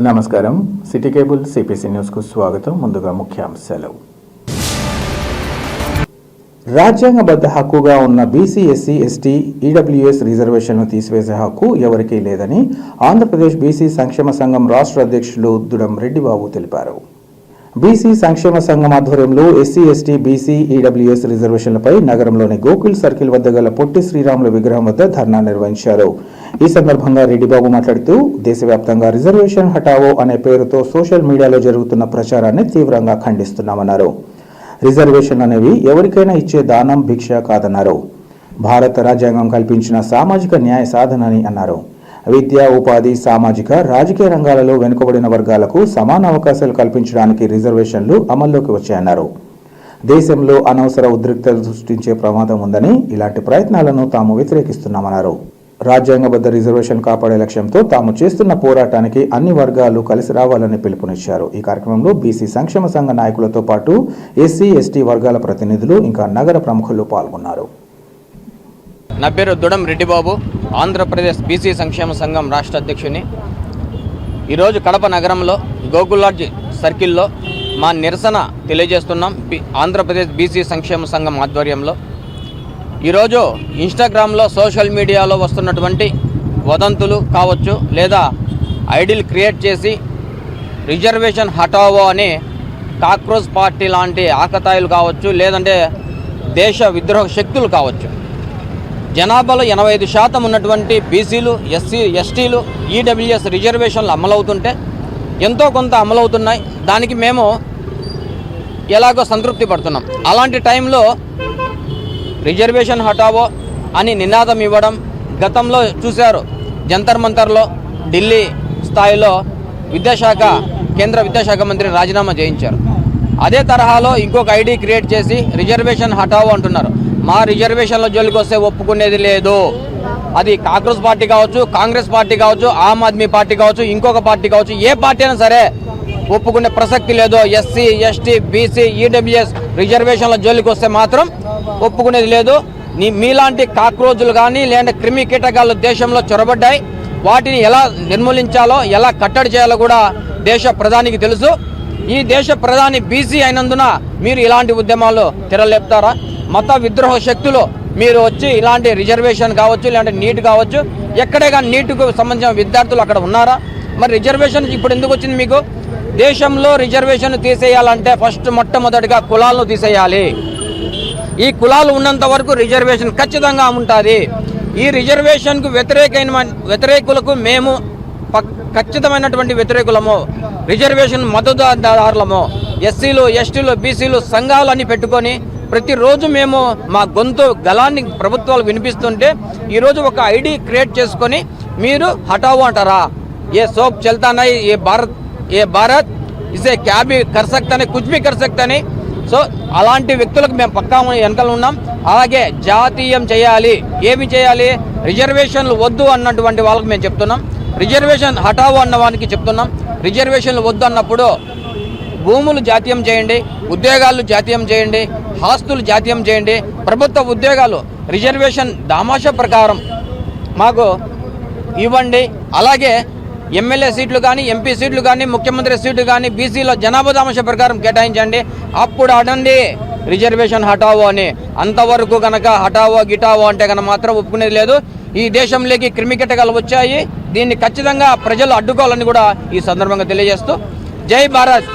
నమస్కారం. City cable CPC న్యూస్కు స్వాగతం. ముందుగా ముఖ్యాంశాలు. రాజ్యాంగబద్ధ హక్కుగా ఉన్న బీసీ, ఎస్సీ, ఎస్టీ, ఈడబ్ల్యూఎస్ రిజర్వేషన్ను తీసివేసే హక్కు ఎవరికీ లేదని ఆంధ్రప్రదేశ్ బీసీ సంక్షేమ సంఘం రాష్ట్ర అధ్యక్షులు దుడం రెడ్డిబాబు తెలిపారు. బీసీ సంక్షేమ సంఘం ఆధ్వర్యంలో ఎస్సీ, ఎస్టీ, బీసీ, ఈడబ్ల్యూఎస్ రిజర్వేషన్లపై నగరంలోని గోకుల్ సర్కిల్ వద్ద గల పొట్టి శ్రీరాములు విగ్రహం వద్ద ధర్నా నిర్వహించారు. ఈ సందర్భంగా రెడ్డిబాబు మాట్లాడుతూ దేశవ్యాప్తంగా రిజర్వేషన్ హటావో అనే పేరుతో సోషల్ మీడియాలో జరుగుతున్న ప్రచారాన్ని తీవ్రంగా ఖండిస్తున్నామన్నారు. రిజర్వేషన్ అనేవి ఎవరికైనా ఇచ్చే దానం, భిక్ష కాదన్నారు. భారత రాజ్యాంగం కల్పించిన సామాజిక న్యాయ సాధన అని అన్నారు. విద్య, ఉపాధి, సామాజిక, రాజకీయ రంగాలలో వెనుకబడిన వర్గాలకు సమాన అవకాశాలు కల్పించడానికి రిజర్వేషన్లు అమల్లోకి వచ్చాయన్నారు. దేశంలో అనవసర ఉద్రిక్తతలు సృష్టించే ప్రమాదం ఉందని, ఇలాంటి ప్రయత్నాలను తాము వ్యతిరేకిస్తున్నామన్నారు. రాజ్యాంగబద్ధ రిజర్వేషన్ కాపాడే లక్ష్యంతో తాము చేస్తున్న పోరాటానికి అన్ని వర్గాలు కలిసి రావాలని పిలుపునిచ్చారు. ఈ కార్యక్రమంలో బీసీ సంక్షేమ సంఘ నాయకులతో పాటు ఎస్సీ, ఎస్టీ వర్గాల ప్రతినిధులు, ఇంకా నగర ప్రముఖులు పాల్గొన్నారు. నా పేరు దుడం రెడ్డిబాబు, ఆంధ్రప్రదేశ్ బీసీ సంక్షేమ సంఘం రాష్ట్ర అధ్యక్షుని. ఈరోజు కడప నగరంలో గోకులాడ్జ్ సర్కిల్లో మా నిరసన తెలియజేస్తున్నాం. ఆంధ్రప్రదేశ్ బీసీ సంక్షేమ సంఘం ఆధ్వర్యంలో ఈరోజు ఇన్స్టాగ్రామ్లో, సోషల్ మీడియాలో వస్తున్నటువంటి వదంతులు కావచ్చు, లేదా ఐడిల్ క్రియేట్ చేసి రిజర్వేషన్ హటావో అని కాక్రోచ్ పార్టీ లాంటి ఆకతాయిలు కావచ్చు, లేదంటే దేశ విద్రోహ శక్తులు కావచ్చు, జనాభాలో 85% ఉన్నటువంటి బీసీలు, ఎస్సీ, ఎస్టీలు, ఈడబ్ల్యూఎస్ రిజర్వేషన్లు అమలవుతుంటే ఎంతో కొంత అమలవుతున్నాయి. దానికి మేము ఎలాగో సంతృప్తి పడుతున్నాం. అలాంటి టైంలో రిజర్వేషన్ హటావో అని నినాదం ఇవ్వడం గతంలో చూశారు. జంతర్ మంతర్లో ఢిల్లీ స్థాయిలో కేంద్ర విద్యాశాఖ మంత్రి రాజీనామా చేయించారు. అదే తరహాలో ఇంకొక ఐడి క్రియేట్ చేసి రిజర్వేషన్ హటావో అంటున్నారు. మా రిజర్వేషన్ల జోలికి వస్తే ఒప్పుకునేది లేదు. అది కాంగ్రెస్ పార్టీ కావచ్చు, కాంగ్రెస్ పార్టీ కావచ్చు, ఆమ్ ఆద్మీ పార్టీ కావచ్చు, ఇంకొక పార్టీ కావచ్చు, ఏ పార్టీ అయినా సరే ఒప్పుకునే ప్రసక్తి లేదు. ఎస్సీ, ఎస్టీ, బీసీ, ఈడబ్ల్యూఎస్ రిజర్వేషన్ల జోలికి వస్తే మాత్రం ఒప్పుకునేది లేదు. మీలాంటి కాక్రోజులు కానీ లేదంటే క్రిమి కీటకాలు దేశంలో చొరబడ్డాయి. వాటిని ఎలా నిర్మూలించాలో, ఎలా కట్టడి చేయాలో కూడా దేశ ప్రధానికి తెలుసు. ఈ దేశ ప్రధాని బీసీ అయినందున మీరు ఇలాంటి ఉద్యమాలు తెరలేపుతారా? మత విద్రోహ శక్తులు మీరు వచ్చి ఇలాంటి రిజర్వేషన్ కావచ్చు, లేదంటే నీట్ కావచ్చు, ఎక్కడే కానీ నీట్కు సంబంధించిన విద్యార్థులు అక్కడ ఉన్నారా? మరి రిజర్వేషన్ ఇప్పుడు ఎందుకు వచ్చింది మీకు? దేశంలో రిజర్వేషన్ తీసేయాలంటే మొట్టమొదటిగా కులాలను తీసేయాలి. ఈ కులాలు ఉన్నంత వరకు రిజర్వేషన్ ఖచ్చితంగా ఉంటుంది. ఈ రిజర్వేషన్కు వ్యతిరేకులకు మేము ఖచ్చితమైనటువంటి వ్యతిరేకులము, రిజర్వేషన్ మద్దతుదారులము. ఎస్సీలు, ఎస్టీలు, బీసీలు సంఘాలన్నీ పెట్టుకొని ప్రతిరోజు మేము మా గలాన్ని ప్రభుత్వాలు వినిపిస్తుంటే ఈరోజు ఒక ఐడి క్రియేట్ చేసుకొని మీరు హటావో అంటారా? ఏ సోప్ చల్తానా, ఏ భారత్ ఇసే క్యాబీ కర్సక్తని, కుచ్బీ కర్సక్తని. సో అలాంటి వ్యక్తులకు మేము పక్కా వెనకాల ఉన్నాం. అలాగే జాతీయం చేయాలి. ఏమి చేయాలి? రిజర్వేషన్లు వద్దు అన్నటువంటి వాళ్ళకి మేము చెప్తున్నాం. రిజర్వేషన్ హటావో అన్న వానికి చెప్తున్నాం. రిజర్వేషన్లు వద్దు అన్నప్పుడు భూములు జాతీయం చేయండి, ఉద్యోగాలు జాతీయం చేయండి, ఆస్తులు జాతీయం చేయండి. ప్రభుత్వ ఉద్యోగాలు రిజర్వేషన్ దామాషా ప్రకారం మాకు ఇవ్వండి. అలాగే ఎమ్మెల్యే సీట్లు కానీ, ఎంపీ సీట్లు కానీ, ముఖ్యమంత్రి సీట్లు కానీ బీసీలో జనాభా దామాషా ప్రకారం కేటాయించండి. అప్పుడు అడండి రిజర్వేషన్ హటావో అని. అంతవరకు కనుక హటావో గిటావో అంటే కనుక మాత్రం ఒప్పుకునేది లేదు. ఈ దేశంలోకి క్రిమికీటకాలు వచ్చాయి. దీన్ని ఖచ్చితంగా ప్రజలు అడ్డుకోవాలని కూడా ఈ సందర్భంగా తెలియజేస్తూ జై భారత్.